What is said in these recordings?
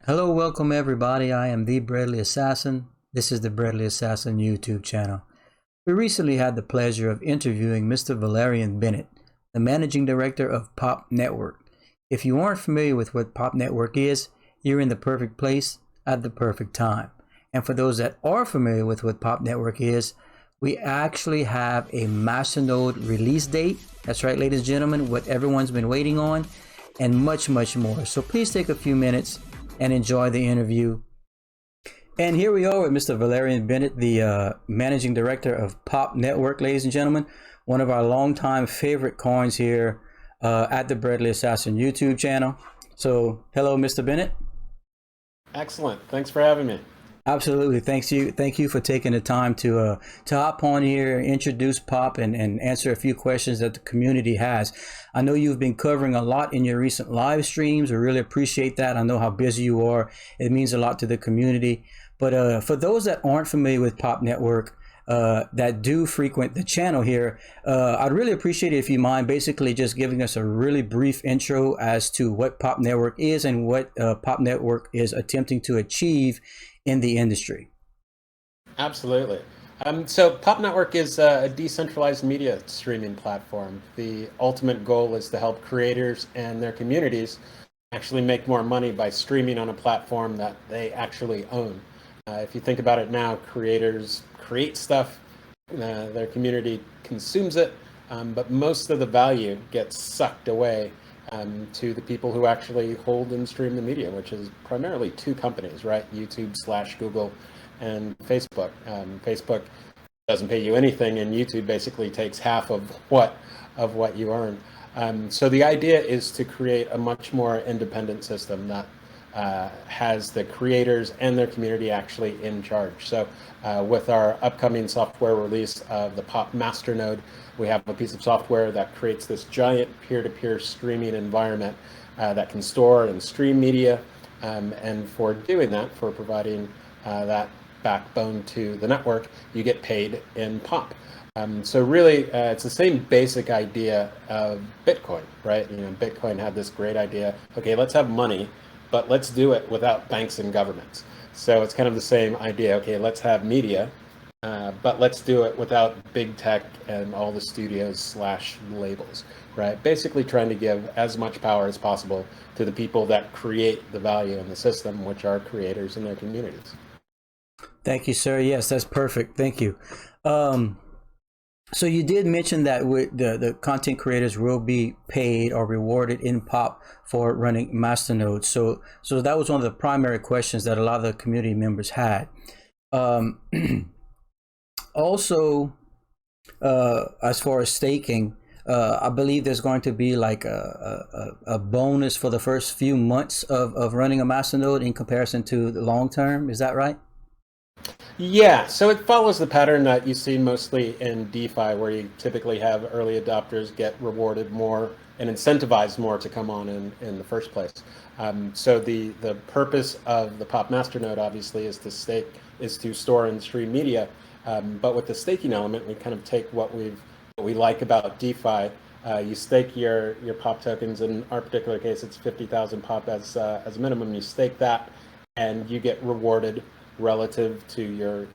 Hello, welcome everybody. I am the Bradley Assassin. This is the Bradley Assassin YouTube channel. We recently had the pleasure of interviewing Mr. Valerian Bennett, the managing director of Pop Network. If you aren't familiar with what Pop Network is, you're in the perfect place at the perfect time. And for those that are familiar with what Pop Network is, we actually have a Masternode release date. That's right, ladies and gentlemen, what everyone's been waiting on, and much, much more. So please take a few minutes and enjoy the interview. And here we are with Mr. Valerian Bennett, the managing director of Pop Network, ladies and gentlemen, one of our longtime favorite coins here at the Bradley Assassin YouTube channel. So, hello, Mr. Bennett. Excellent. Thanks for having me. Absolutely, thank you for taking the time to hop on here, introduce Pop, and answer a few questions that the community has. I know you've been covering a lot in your recent live streams. We really appreciate that. I know how busy you are. It means a lot to the community. But for those that aren't familiar with Pop Network, that do frequent the channel here, I'd really appreciate it if you mind basically just giving us a really brief intro as to what Pop Network is and what Pop Network is attempting to achieve in the industry. Absolutely. So Pop Network is a decentralized media streaming platform. The ultimate goal is to help creators and their communities actually make more money by streaming on a platform that they actually own. If you think about it now, creators create stuff, their community consumes it, but most of the value gets sucked away to the people who actually hold and stream the media, which is primarily two companies, right? YouTube/Google and Facebook. Facebook doesn't pay you anything, and YouTube basically takes half of what you earn. So the idea is to create a much more independent system that has the creators and their community actually in charge. So with our upcoming software release of the Pop Masternode, we have a piece of software that creates this giant peer-to-peer streaming environment that can store and stream media. And for doing that, for providing that backbone to the network, you get paid in Pop. So really, it's the same basic idea of Bitcoin, right? You know, Bitcoin had this great idea. Okay, let's have money, but let's do it without banks and governments. So it's kind of the same idea. Okay, let's have media, but let's do it without big tech and all the studios/labels, right? Basically trying to give as much power as possible to the people that create the value in the system, which are creators in their communities. Thank you, sir. Yes, that's perfect. Thank you. So you did mention that the content creators will be paid or rewarded in Pop for running Masternode. So that was one of the primary questions that a lot of the community members had. Um, Also, as far as staking, I believe there's going to be like a bonus for the first few months of running a Masternode in comparison to the long term. Is that right? Yeah, so it follows the pattern that you see mostly in DeFi, where you typically have early adopters get rewarded more and incentivized more to come on in the first place. So the purpose of the Pop Masternode obviously is to stake, is to store and stream media. But with the staking element, we kind of take what we like about DeFi. You stake your Pop tokens. In our particular case, it's 50,000 Pop as a minimum. You stake that, and you get rewarded relative to your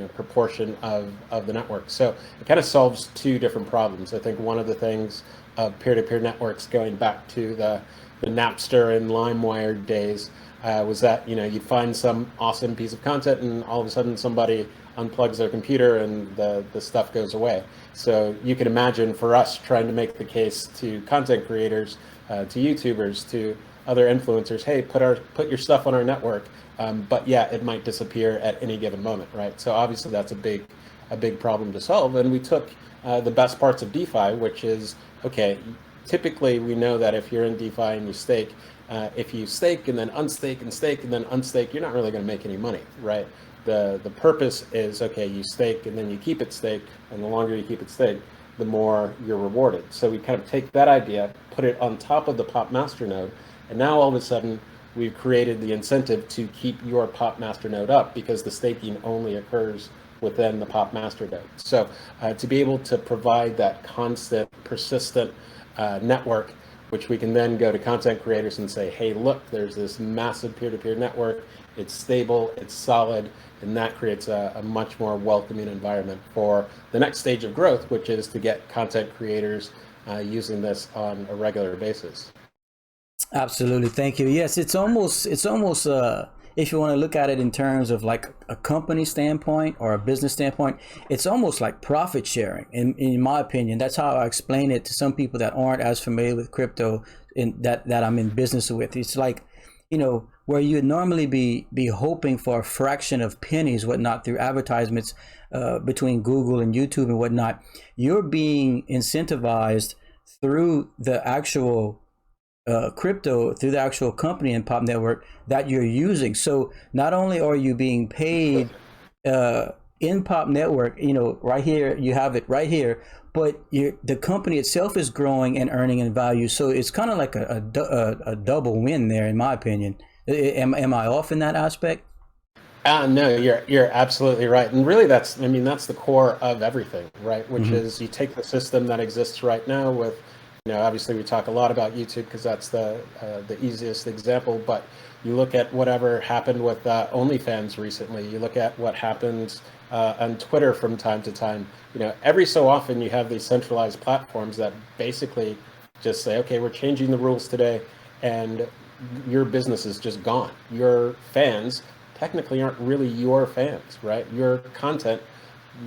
proportion of the network. So it kind of solves two different problems. I think one of the things of peer-to-peer networks going back to the Napster and LimeWire days was that you'd find some awesome piece of content, and all of a sudden somebody unplugs their computer and the stuff goes away. So you can imagine for us trying to make the case to content creators, to YouTubers, to other influencers, hey, put your stuff on our network, but yeah, it might disappear at any given moment, right? So obviously that's a big problem to solve, and we took the best parts of DeFi, which is, okay, typically we know that if you're in DeFi and you stake, if you stake and then unstake and stake and then unstake, you're not really going to make any money, right? The purpose is, okay, you stake and then you keep it staked, and the longer you keep it staked, the more you're rewarded. So we kind of take that idea, put it on top of the Pop Masternode, and now all of a sudden we've created the incentive to keep your Pop Masternode up, because the staking only occurs within the Pop Masternode. So to be able to provide that constant, persistent network which we can then go to content creators and say, hey, look, there's this massive peer-to-peer network. It's stable, it's solid, and that creates a much more welcoming environment for the next stage of growth, which is to get content creators using this on a regular basis. Absolutely, thank you. Yes, it's almost if you want to look at it in terms of like a company standpoint or a business standpoint, it's almost like profit sharing. In my opinion, that's how I explain it to some people that aren't as familiar with crypto that I'm in business with. It's like, where you'd normally be hoping for a fraction of pennies, whatnot, through advertisements between Google and YouTube and whatnot. You're being incentivized through the actual crypto, through the actual company and Pop Network that you're using. So not only are you being paid in Pop Network, right here, you have it right here, but the company itself is growing and earning in value. So it's kind of like a double win there, in my opinion. Am I off in that aspect? No, you're absolutely right, and really that's the core of everything, right? Which is you take the system that exists right now with, obviously we talk a lot about YouTube because that's the easiest example, but you look at whatever happened with OnlyFans recently. You look at what happens on Twitter from time to time. Every so often you have these centralized platforms that basically just say, okay, we're changing the rules today, and your business is just gone. Your fans technically aren't really your fans, right? Your content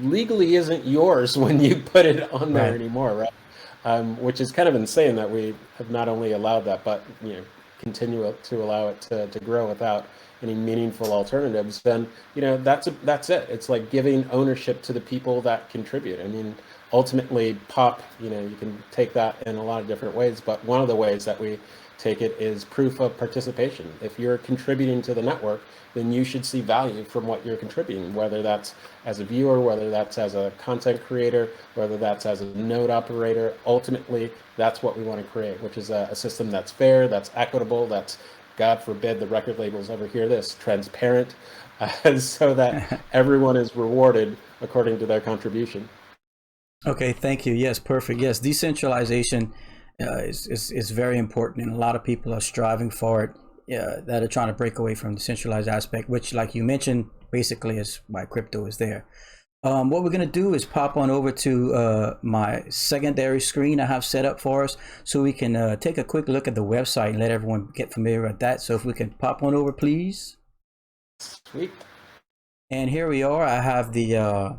legally isn't yours when you put it on there anymore, right? Which is kind of insane that we have not only allowed that, but continue to allow it to grow without any meaningful alternatives. Then that's it. It's like giving ownership to the people that contribute. Ultimately, Pop, you can take that in a lot of different ways, but one of the ways that we take it is proof of participation. If you're contributing to the network, then you should see value from what you're contributing, whether that's as a viewer, whether that's as a content creator, whether that's as a node operator. Ultimately, that's what we want to create, which is a system that's fair, that's equitable, that's, God forbid the record labels ever hear this, transparent, so that everyone is rewarded according to their contribution. Okay, thank you. Yes, perfect. Yes, decentralization is very important, and a lot of people are striving for it, that are trying to break away from the centralized aspect, which, like you mentioned, basically is why crypto is there. What we're going to do is pop on over to my secondary screen I have set up for us, so we can take a quick look at the website and let everyone get familiar with that. So if we can pop on over, please. Sweet. And here we are. I have the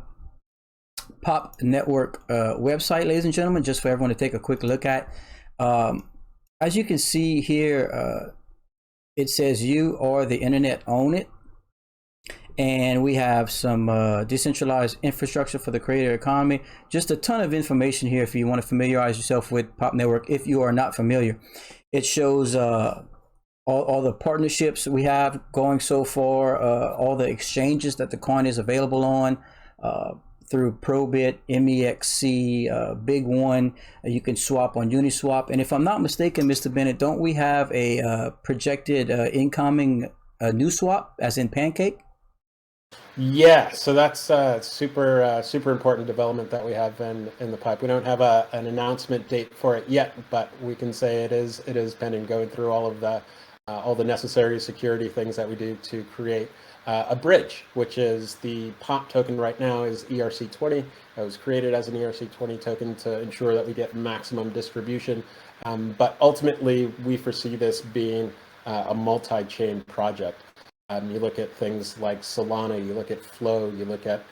Pop Network website, ladies and gentlemen, just for everyone to take a quick look at. As you can see here, it says you or the internet own it. And we have some decentralized infrastructure for the creator economy. Just a ton of information here if you want to familiarize yourself with Pop Network. If you are not familiar, it shows all the partnerships we have going so far, all the exchanges that the coin is available on, through Probit, MEXC, Big One. You can swap on Uniswap. And if I'm not mistaken, Mr. Bennett, don't we have a projected incoming new swap, as in Pancake? Yeah, so that's super important development that we have in the pipe. We don't have an announcement date for it yet, but we can say it is pending, going through all the necessary security things that we do to create a bridge, which is the POP token right now is ERC20. It was created as an ERC20 token to ensure that we get maximum distribution. But ultimately, we foresee this being a multi-chain project. You look at things like Solana, you look at Flow, you look at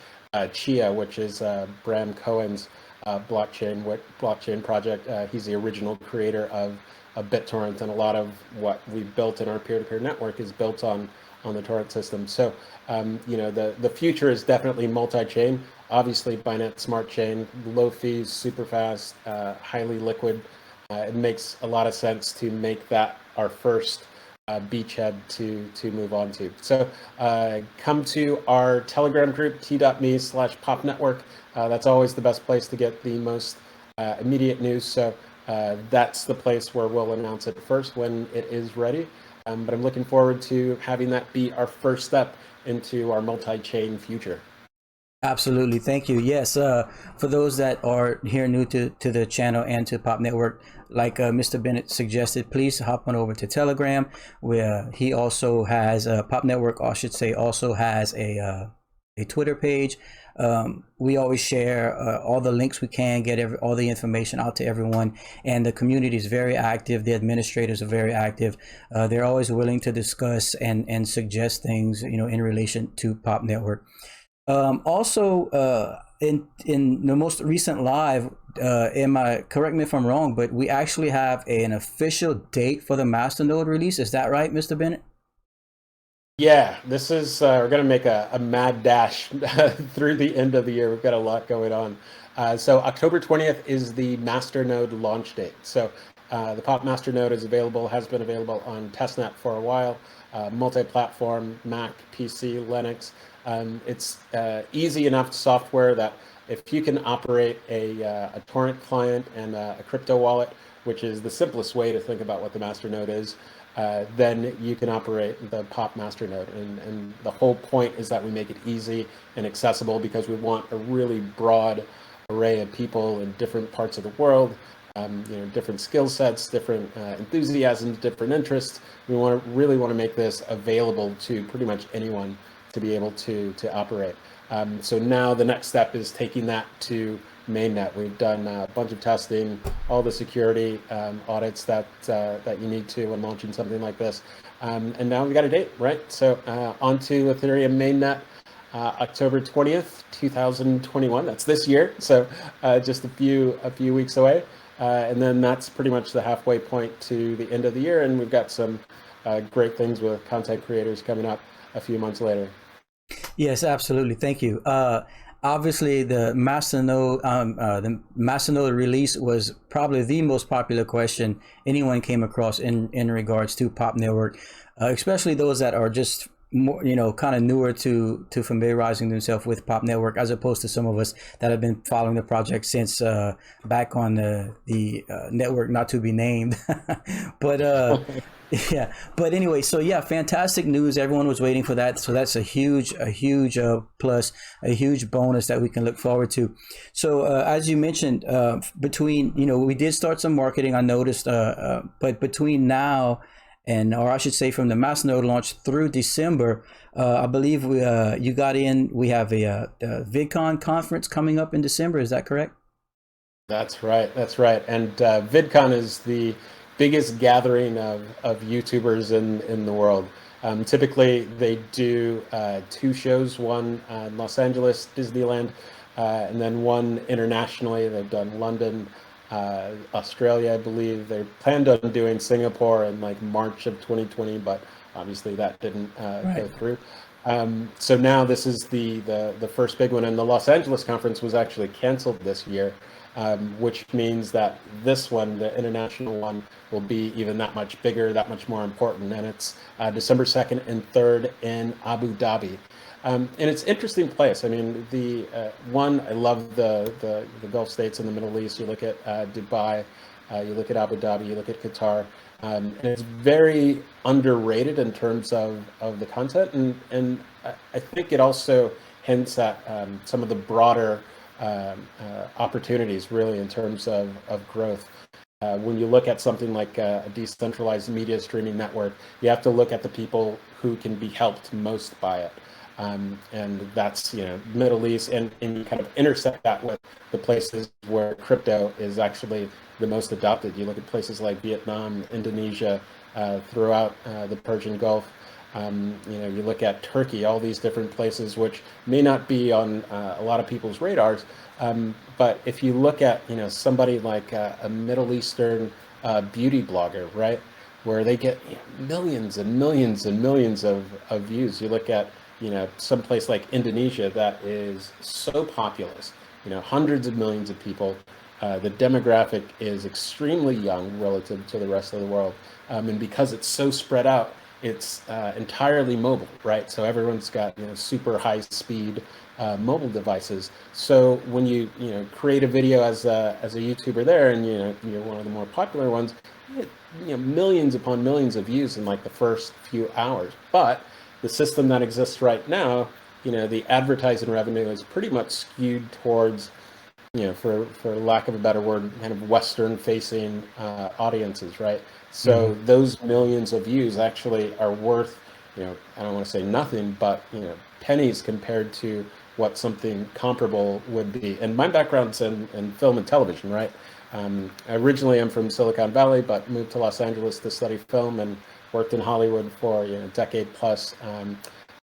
Chia, which is Bram Cohen's blockchain project. He's the original creator of BitTorrent, and a lot of what we've built in our peer-to-peer network is built on the torrent system. So, the future is definitely multi-chain. Obviously, Binance Smart Chain, low fees, super fast, highly liquid. It makes a lot of sense to make that our first beachhead to move on to. So come to our Telegram group, t.me/popnetwork. That's always the best place to get the most immediate news. So that's the place where we'll announce it first when it is ready. But I'm looking forward to having that be our first step into our multi-chain future. Absolutely. Thank you. Yes. For those that are here new to the channel and to Pop Network, like Mr. Bennett suggested, please hop on over to Telegram, where he also has Pop Network, I should say, also has a Twitter page. We always share all the links we can, get all the information out to everyone, and the community is very active. The administrators are very active. They're always willing to discuss and suggest things, in relation to Pop Network. Also, in the most recent live, correct me if I'm wrong, but we actually have an official date for the Masternode release. Is that right, Mr. Bennett? Yeah, this is we're going to make a mad dash through the end of the year. We've got a lot going on. So October 20th is the Masternode launch date. So the Pop Masternode is available, has been available on testnet for a while, multi-platform, Mac, PC, Linux. It's easy enough software that if you can operate a torrent client and a crypto wallet, which is the simplest way to think about what the Masternode is, then you can operate the Pop Masternode. And the whole point is that we make it easy and accessible because we want a really broad array of people in different parts of the world, different skill sets, different enthusiasms, different interests. We really want to make this available to pretty much anyone to be able to operate. So now the next step is taking that to mainnet. We've done a bunch of testing, all the security audits that you need to when launching something like this, and now we've got a date, right? So onto Ethereum mainnet, October 20th, 2021. That's this year, so just a few weeks away, and then that's pretty much the halfway point to the end of the year, and we've got some great things with content creators coming up a few months later. Yes, absolutely. Thank you. Obviously, the Masternode release was probably the most popular question anyone came across in regards to Pop Network, especially those that are just more, kind of newer to familiarizing themselves with Pop Network, as opposed to some of us that have been following the project since back on the network not to be named. But yeah, but anyway, so yeah, fantastic news. Everyone was waiting for that, so that's a huge plus, a huge bonus that we can look forward to. So as you mentioned, between we did start some marketing, I noticed, but between now and, or I should say, from the Masternode launch through December, I believe we have a VidCon conference coming up in December. Is that correct? That's right. That's right. And VidCon is the biggest gathering of YouTubers in the world. Typically, they do two shows, one in Los Angeles, Disneyland, and then one internationally. They've done London, Australia, I believe. They planned on doing Singapore in like March of 2020, but obviously that didn't go through. So now this is the first big one, and the Los Angeles conference was actually canceled this year, which means that this one, the international one, will be even that much bigger, that much more important, and it's December 2nd and 3rd in Abu Dhabi. And it's an interesting place. I mean, I love the Gulf states in the Middle East. You look at Dubai, you look at Abu Dhabi, you look at Qatar, and it's very underrated in terms of the content. And I think it also hints at some of the broader opportunities, really, in terms of growth. When you look at something like a decentralized media streaming network, you have to look at the people who can be helped most by it. And that's, Middle East, and you kind of intersect that with the places where crypto is actually the most adopted. You look at places like Vietnam, Indonesia, throughout the Persian Gulf. You look at Turkey, all these different places which may not be on a lot of people's radars. But if you look at, somebody like a Middle Eastern beauty blogger, right, where they get millions and millions and millions of views. You look at, some place like Indonesia that is so populous, hundreds of millions of people. The demographic is extremely young relative to the rest of the world. And because it's so spread out, it's entirely mobile, right? So everyone's got, super high speed mobile devices. So when you create a video as a YouTuber there, and you're one of the more popular ones, you get, millions upon millions of views in like the first few hours. But the system that exists right now the advertising revenue is pretty much skewed towards, for lack of a better word, kind of Western facing audiences, right? So those millions of views actually are worth, I don't want to say nothing, but, pennies compared to what something comparable would be. And my background's in film and television, right? Originally, I'm from Silicon Valley, but moved to Los Angeles to study film and worked in Hollywood for a decade plus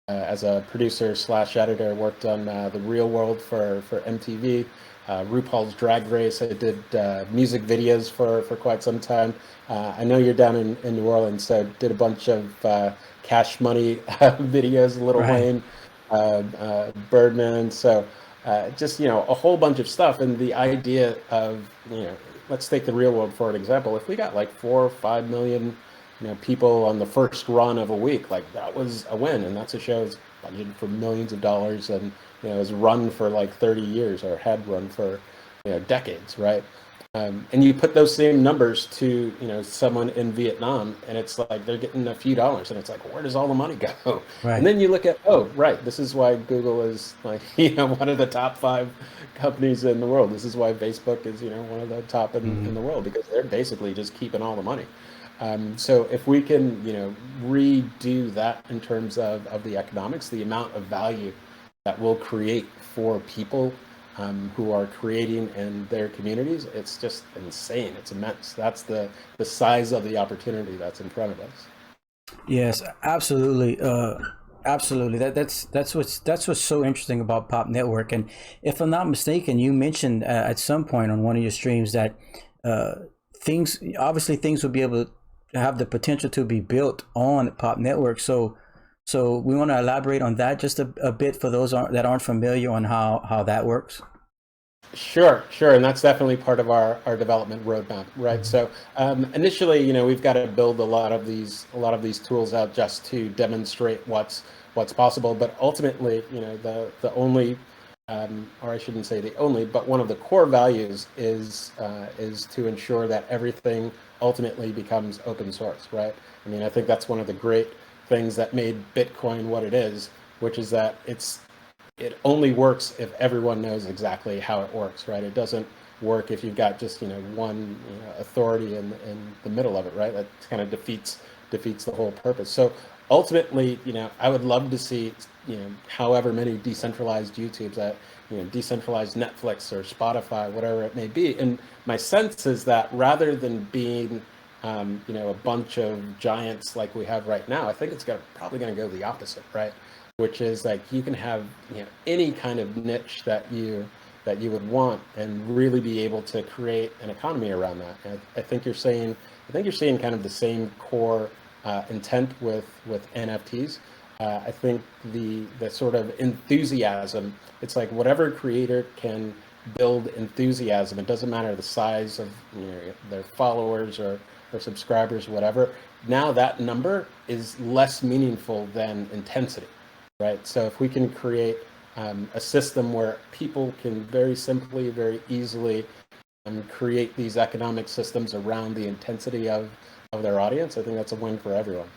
as a producer slash editor. Worked on The Real World for MTV, RuPaul's Drag Race. I did music videos for quite some time. I know you're down in New Orleans, so did a bunch of Cash Money videos, Lil Wayne, Birdman. So just, a whole bunch of stuff. And the idea of, let's take The Real World for an example. If we got like 4 or 5 million, people on the first run of a week, like that was a win. And that's a show that's budgeted for millions of dollars and, has run for like 30 years or had run for, decades, right? And you put those same numbers to, someone in Vietnam, and it's like they're getting a few dollars, and it's like, where does all the money go? Right. And then you look at, oh, right, this is why Google is like, one of the top 5 companies in the world. This is why Facebook is, one of the top in the world, because they're basically just keeping all the money. So if we can, redo that in terms of the economics, the amount of value that we'll create for people who are creating in their communities, it's just insane. It's immense. That's the size of the opportunity that's in front of us. Yes, absolutely. Absolutely. That's what's so interesting about Pop Network. And if I'm not mistaken, you mentioned at some point on one of your streams that things will be able to have the potential to be built on Pop Network. So we want to elaborate on that just a bit for those that aren't familiar on how that works. Sure. And that's definitely part of our development roadmap, right? So initially, we've got to build a lot of these tools out just to demonstrate what's possible. But ultimately, the only, or I shouldn't say the only, but one of the core values is to ensure that everything ultimately becomes open source, right? I mean, I think that's one of the great things that made Bitcoin what it is, which is that it only works if everyone knows exactly how it works, right? It doesn't work if you've got just one authority in the middle of it, right? That kind of defeats the whole purpose. So ultimately, I would love to see however many decentralized YouTubes, that decentralized Netflix or Spotify, whatever it may be. And my sense is that rather than being a bunch of giants like we have right now, I think it's probably going to go the opposite, right? Which is like you can have any kind of niche that you would want and really be able to create an economy around that. And I think you're seeing kind of the same core intent with NFTs. I think the sort of enthusiasm, it's like whatever creator can build enthusiasm. It doesn't matter the size of their followers or subscribers, whatever. Now that number is less meaningful than intensity, right? So if we can create a system where people can very simply, very easily create these economic systems around the intensity of their audience, I think that's a win for everyone.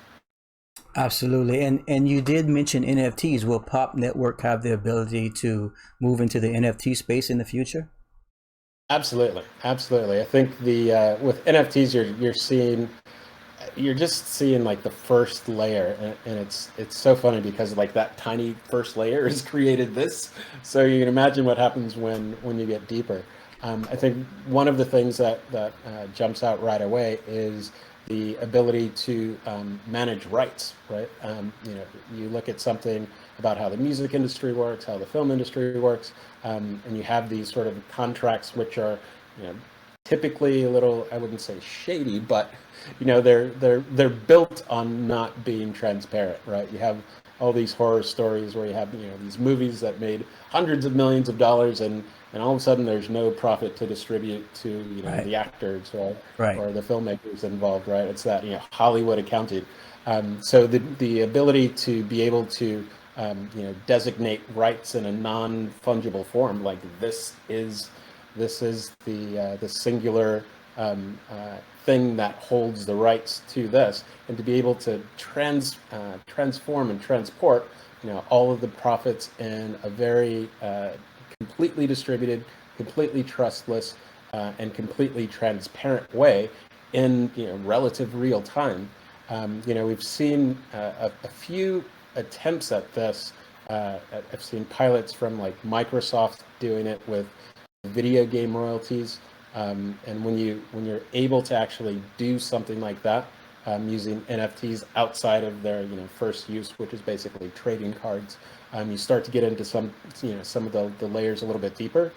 Absolutely. And you did mention NFTs. Will Pop Network have the ability to move into the NFT space in the future? Absolutely. I think with NFTs, you're just seeing like the first layer, and it's so funny because like that tiny first layer has created this. So you can imagine what happens when you get deeper. I think one of the things that jumps out right away is the ability to manage rights, right? You look at something about how the music industry works, how the film industry works, and you have these sort of contracts which are, typically a little, I wouldn't say shady, but they're built on not being transparent, right? You have all these horror stories where you have these movies that made hundreds of millions of dollars, and all of a sudden there's no profit to distribute to Right. the actors or the filmmakers involved, right? It's that Hollywood accounting. So the ability to be able to designate rights in a non-fungible form, like this is the singular thing that holds the rights to this, and to be able to transform and transport all of the profits in a very completely distributed, completely trustless, and completely transparent way in relative real time. We've seen a few attempts at this. I've seen pilots from like Microsoft doing it with video game royalties, and when you're able to actually do something like that using NFTs outside of their first use, which is basically trading cards, you start to get into some of the layers a little bit deeper.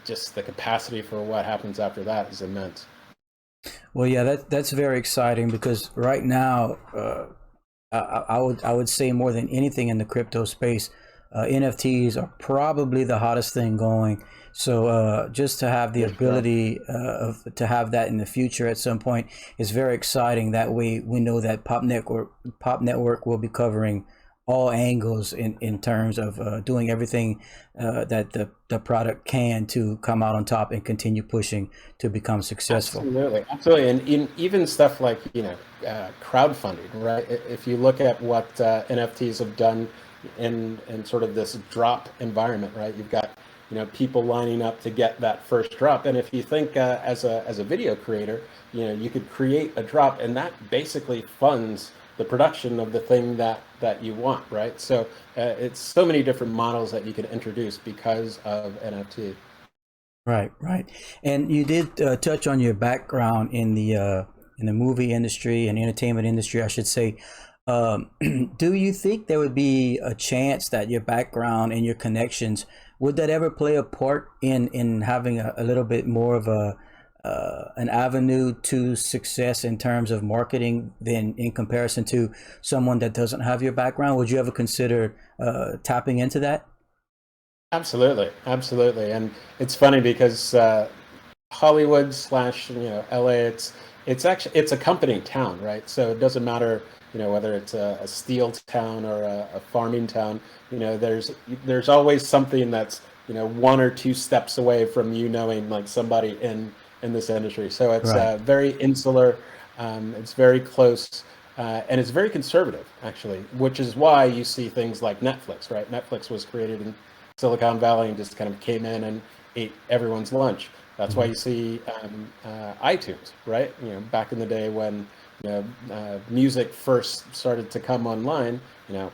Just the capacity for what happens after that is immense. Well, yeah, that's very exciting because right now, I would say more than anything in the crypto space, NFTs are probably the hottest thing going. So just to have the ability to have that in the future at some point is very exciting. That way, we know that Pop Network will be covering all angles in terms of doing everything that the product can to come out on top and continue pushing to become successful. Absolutely, and even stuff like crowdfunding, right? If you look at what NFTs have done in sort of this drop environment, right? You've got people lining up to get that first drop, and if you think as a video creator, you could create a drop, and that basically funds the production of the thing that you want, right? So it's so many different models that you can introduce because of NFT. Right, right. And you did touch on your background in the movie industry and entertainment industry, I should say. Do you think there would be a chance that your background and your connections would that ever play a part in having a little bit more of an avenue to success in terms of marketing than in comparison to someone that doesn't have your background? Would you ever consider tapping into that? Absolutely, absolutely. And it's funny because Hollywood slash LA, it's a company town, right? So it doesn't matter whether it's a steel town or a farming town. There's always something that's one or two steps away from knowing like somebody in this industry. So it's Right. very insular, it's very close, and it's very conservative actually, which is why you see things like Netflix, right? Netflix was created in Silicon Valley and just kind of came in and ate everyone's lunch. That's why Mhm. you see iTunes, right? Back in the day when music first started to come online.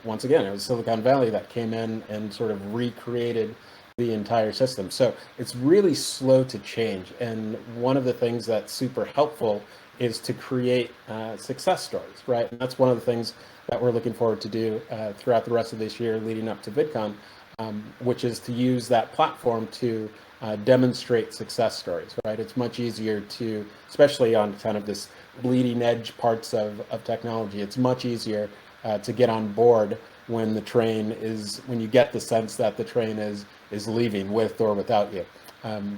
Once again, it was Silicon Valley that came in and sort of recreated the entire system. So it's really slow to change. And one of the things that's super helpful is to create success stories, right? And that's one of the things that we're looking forward to do throughout the rest of this year leading up to VidCon, which is to use that platform to demonstrate success stories, right? It's much easier to, especially on kind of this bleeding edge parts of technology, it's much easier to get on board when when you get the sense that the train is leaving with or without you.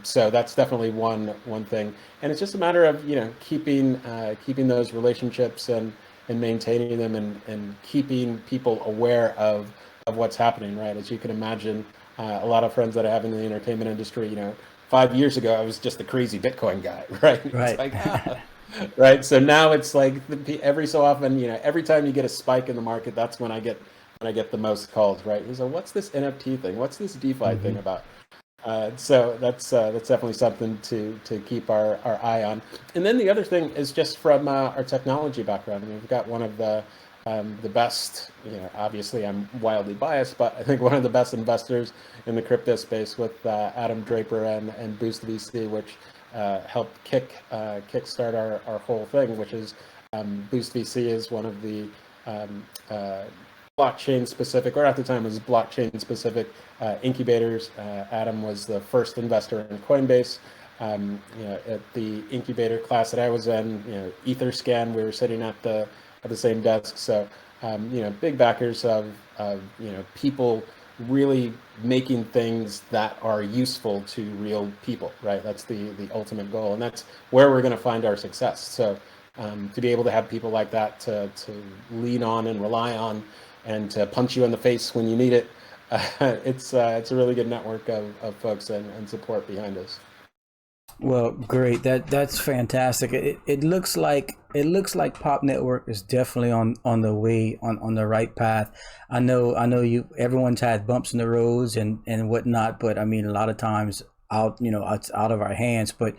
So that's definitely one thing, and it's just a matter of keeping those relationships and maintaining them and keeping people aware of what's happening, right? As you can imagine, a lot of friends that I have in the entertainment industry, 5 years ago, I was just the crazy Bitcoin guy, right? It's Right. like, right. So now it's like every so often, every time you get a spike in the market, that's when I get the most calls, right? So what's this NFT thing? What's this DeFi thing Hmm. about? So that's definitely something to keep our eye on. And then the other thing is just from our technology background. I mean, we've got one of the best, obviously I'm wildly biased, but I think one of the best investors in the crypto space with Adam Draper and Boost VC, which helped kickstart our whole thing, which is Boost VC is one of the blockchain specific, or at the time it was blockchain specific incubators. Adam was the first investor in Coinbase. At the incubator class that I was in, EtherScan, we were sitting at the same desk. So, big backers of people really making things that are useful to real people, right? That's the ultimate goal, and that's where we're going to find our success. So, to be able to have people like that to lean on and rely on, and to punch you in the face when you need it, it's a really good network of folks and support behind us. Well, great. That's fantastic. It looks like Pop Network is definitely on the way on the right path. I know you everyone's had bumps in the roads and whatnot, but I mean a lot of times out it's out of our hands. But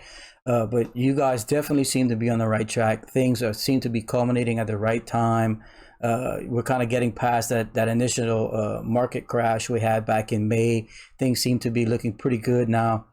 you guys definitely seem to be on the right track. Things seem to be culminating at the right time. We're kind of getting past that initial market crash we had back in May. Things seem to be looking pretty good now.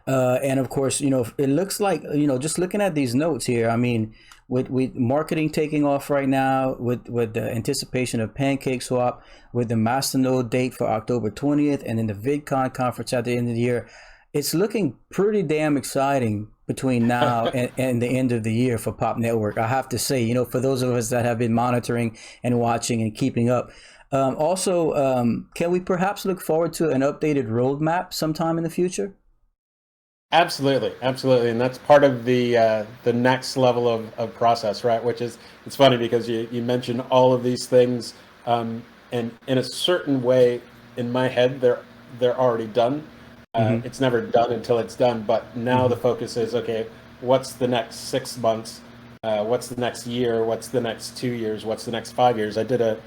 And of course, it looks like, just looking at these notes here, I mean, with marketing taking off right now, with the anticipation of Pancake Swap, with the Masternode date for October 20th, and then the VidCon conference at the end of the year, it's looking pretty damn exciting between now and the end of the year for Pop Network. I have to say, for those of us that have been monitoring and watching and keeping up. Can we perhaps look forward to an updated roadmap sometime in the future? Absolutely, absolutely, and that's part of the next level of process, right? Which is, it's funny because you mentioned all of these things, and in a certain way, in my head, they're already done. Hmm. It's never done until it's done, but now the Hmm. focus is, okay, what's the next 6 months? What's the next year? What's the next 2 years? What's the next 5 years? I did a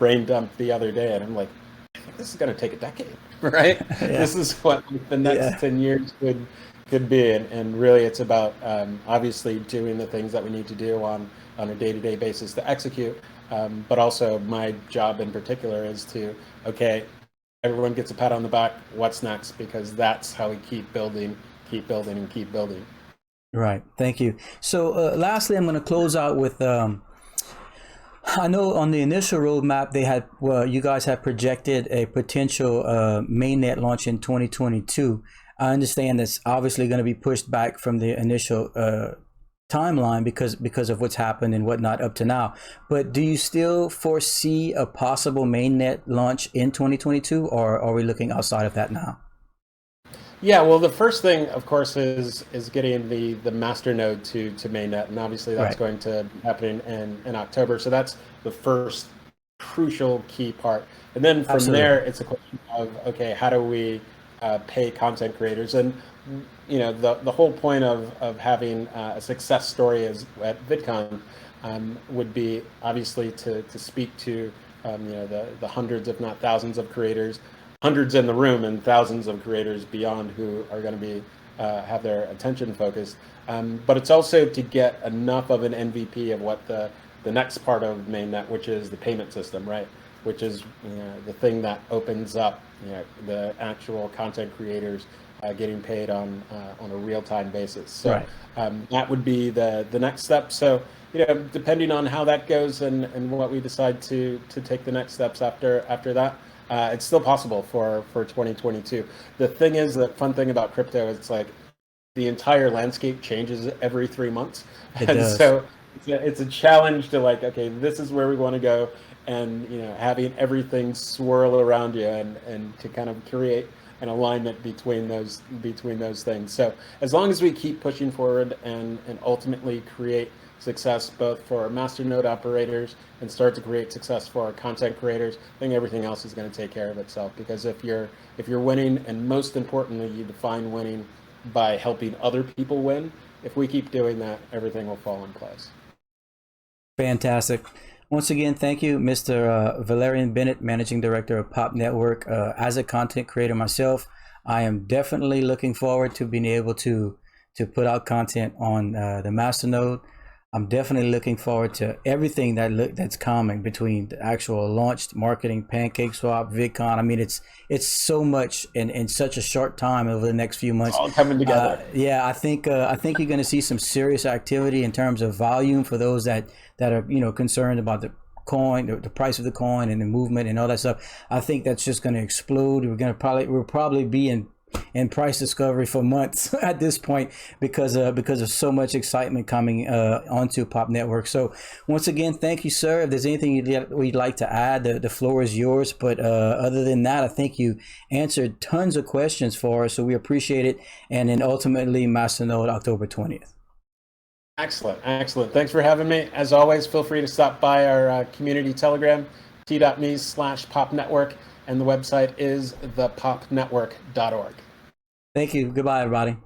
brain dump the other day, and I'm like, I think this is going to take a decade, right? Yeah. This is what the next Yeah. 10 years could be, and really it's about obviously doing the things that we need to do on a day-to-day basis to execute, but also my job in particular is to, okay, everyone gets a pat on the back, what's next, because that's how we keep building, keep building, and keep building. Right. Thank you. So, lastly, I'm going to close out with. I know on the initial roadmap they had, well, you guys had projected a potential mainnet launch in 2022. I understand that's obviously going to be pushed back from the initial timeline because of what's happened and whatnot up to now. But do you still foresee a possible mainnet launch in 2022, or are we looking outside of that now? Yeah, well, the first thing, of course, is getting the master node to mainnet, and obviously that's Right. going to be happening in October. So that's the first crucial key part. And then from there, Absolutely. it's a question of, okay, how do we pay content creators? And the whole point of having a success story is at VidCon would be obviously to speak to the hundreds, if not thousands, of creators, hundreds in the room and thousands of creators beyond who are going to be have their attention focused. But it's also to get enough of an MVP of what the next part of mainnet, which is the payment system, right? Which is the thing that opens up the actual content creators getting paid on a real time basis. So Right. that would be the next step. So depending on how that goes and what we decide to take the next steps after that, it's still possible for 2022. The thing is, the fun thing about crypto is, it's like the entire landscape changes every 3 months, It and does. so it's a challenge to, like, okay, this is where we want to go, and having everything swirl around you, and to kind of create an alignment between those things. So as long as we keep pushing forward and ultimately create success both for our masternode operators and start to create success for our content creators, I think everything else is going to take care of itself. Because if you're winning, and most importantly, you define winning by helping other people win. If we keep doing that, everything will fall in place. Fantastic. Once again, thank you, Mr. Valerian Bennett, Managing Director of Pop Network. As a content creator myself, I am definitely looking forward to being able to put out content on the Masternode. I'm definitely looking forward to everything that's coming between the actual launch, marketing, Pancake Swap, VidCon. I mean, it's so much in such a short time over the next few It's months. all coming together. Yeah, I think you're going to see some serious activity in terms of volume for those that are concerned about the coin, the price of the coin, and the movement and all that stuff. I think that's just going to explode. We'll probably be in price discovery for months at this point because of so much excitement coming onto Pop Network. So once again, thank you, sir. If there's anything you'd like to add, the floor is yours. But other than that, I think you answered tons of questions for us, so we appreciate it. And then ultimately, Masternode October 20th. Excellent, excellent. Thanks for having me. As always, feel free to stop by our community Telegram, t.me/popnetwork, and the website is thepopnetwork.org. Thank you. Goodbye, everybody.